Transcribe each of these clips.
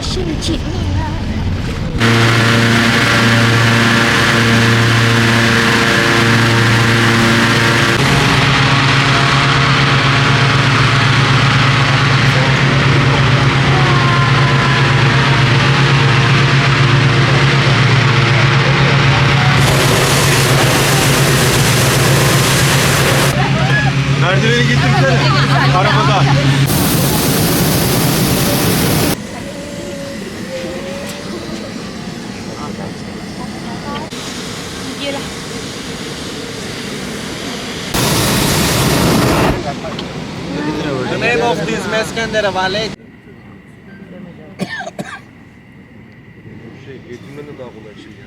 Russian jeep ni lah. Merdiveni getirsene. Arabada. Yelah. The name of this Meskender Valley. Getirmenin daha kolay şey ya.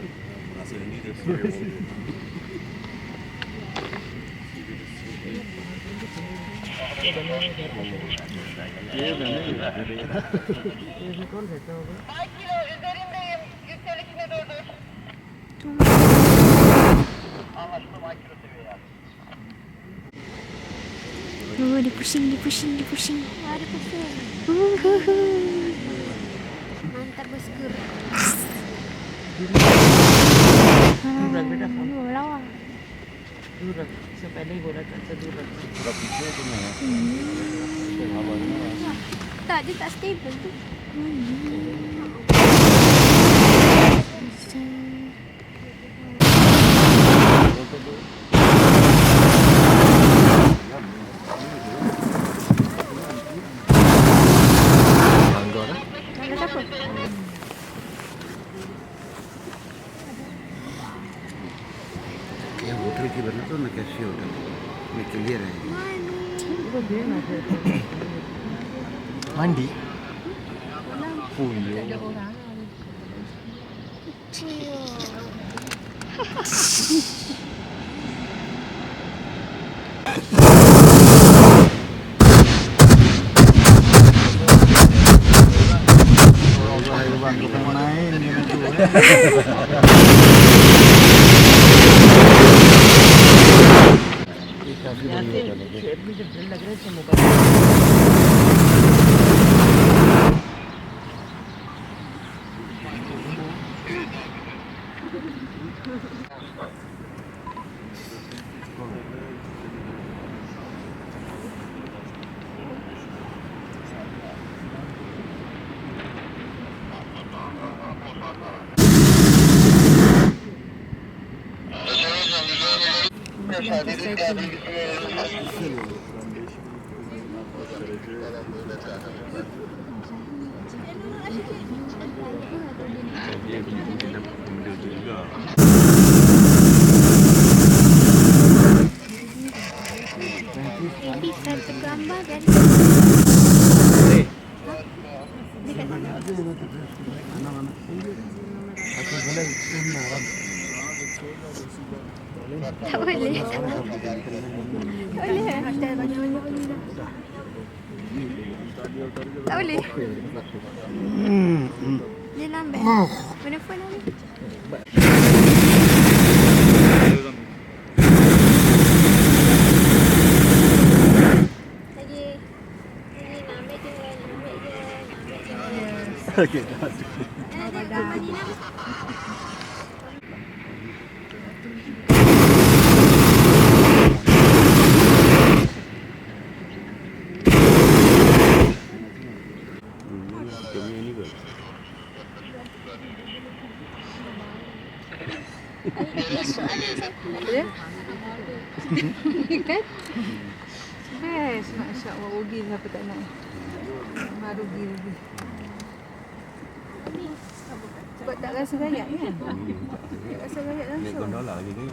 Kilo üzerindeyim. Yükselişine durdur. Anlaşıldı. Kilo seviye yani. Oh, dia pusing, dia pusing, dia pusing. Wah, ada pusing. Mantap bosku. Lawa. Durang sampai ni boleh tak sedurang. Tak, dia tak stable tu. Ada siapa? Ya, pottery की बना तो ना कैसी होता है, मैं clear है। Mandi. Bukan main gitu. Shape में जब लग रहा है तो मुकाबला Bisa tergambar kan? Tak boleh. Tak boleh. Tak boleh. Dia lambat. Mana phone ni? Okay. Ya? Kan? Best, Masya Allah. Rugi siapa tak nak. Memang rugi. Sebab tak rasa rakyat kan? Tak rasa rakyat langsung. Gondola lagi ni.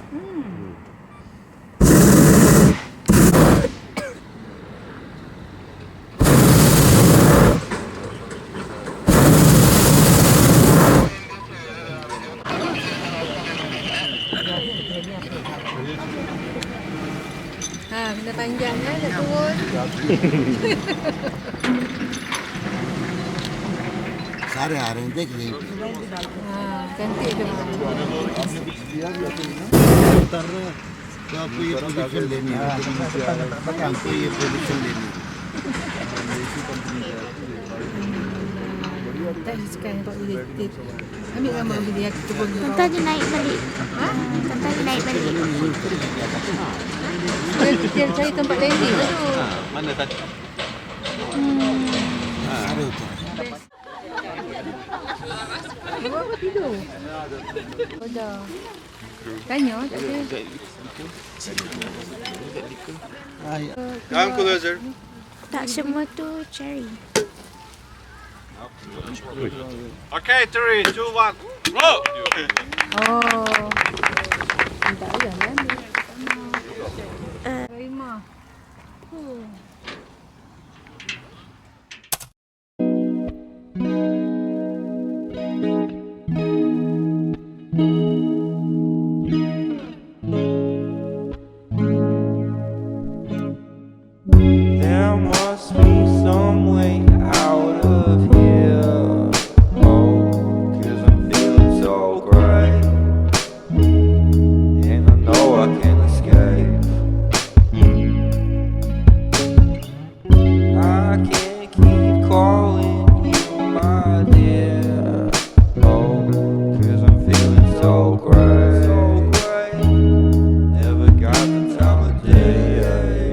Ha, kena panjang kan, nak turun. सारे आ रहे हैं देख लें। हाँ, cantik tu. उतर रहे हैं तो आपको ये पोजीशन लेनी है, आपको ये पोजीशन लेनी है। Tak sekarang sebab dia ambil gambar dia kebun dia. Contoh dia naik balik. Ha? Contoh dia naik balik. Dia cari tempat landing tu. Mana tadi? Bawa tidur. Oh dah. Tanya tak ada. Uncle Özer. Tak semua tu cherry. Okay, 3, 2, 1. Roll! Oh. Tak payah lah ambil. Terima. There must be some way out of here. Oh, 'cause I'm feeling so great. And I know I can escape. I can't keep calling you my dear. Oh, 'cause I'm feeling so great. Never got the time of day.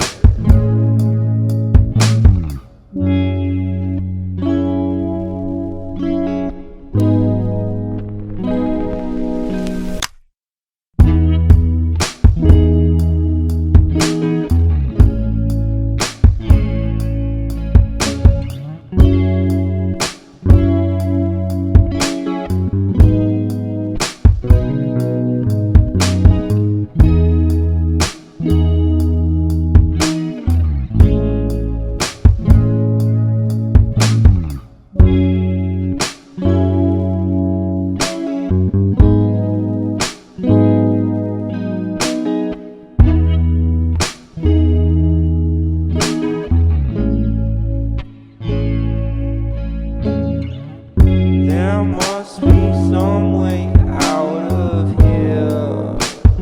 There must be some way out of here.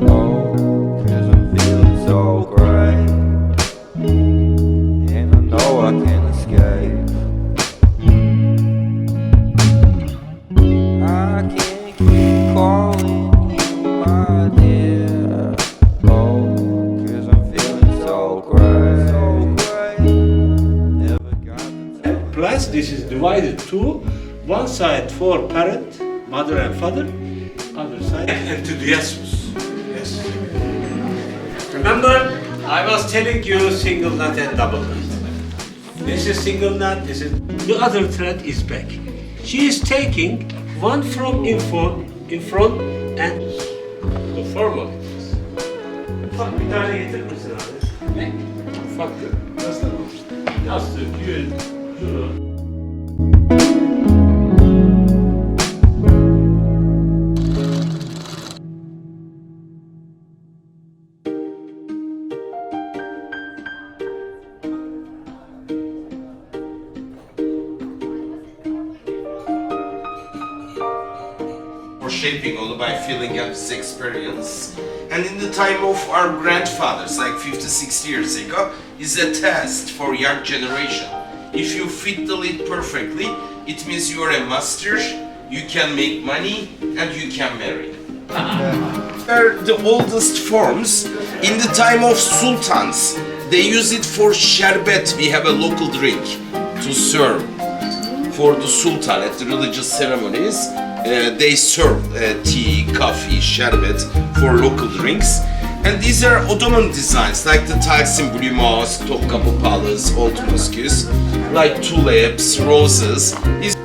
Oh, 'cause I'm feeling so great. And I know I can escape. I can't keep calling you my dear. Oh, 'cause I'm feeling so great. Never got the time. Plus, this is divided to one side for parent, mother and father, other side enthusiasmus. Yes. Remember, I was telling you single knot and double knot. This is single knot. This is the other thread is back. She is taking one from in front and the formal. Ufak bir tane getirir misin abi? Ne? Ufak bir. Yastık, yün, şunu. Shaping only by feeling up this experience. And in the time of our grandfathers, like 50, 60 years ago, is a test for young generation. If you fit the lead perfectly, it means you are a master, you can make money, and you can marry. They're the oldest forms. In the time of sultans, they use it for sherbet. We have a local drink to serve for the sultan at the religious ceremonies. They serve tea, coffee, sherbet for local drinks. And these are Ottoman designs like the Taksim Blue Mosque, Topkapı Palace, Old Mosques, like tulips, roses. These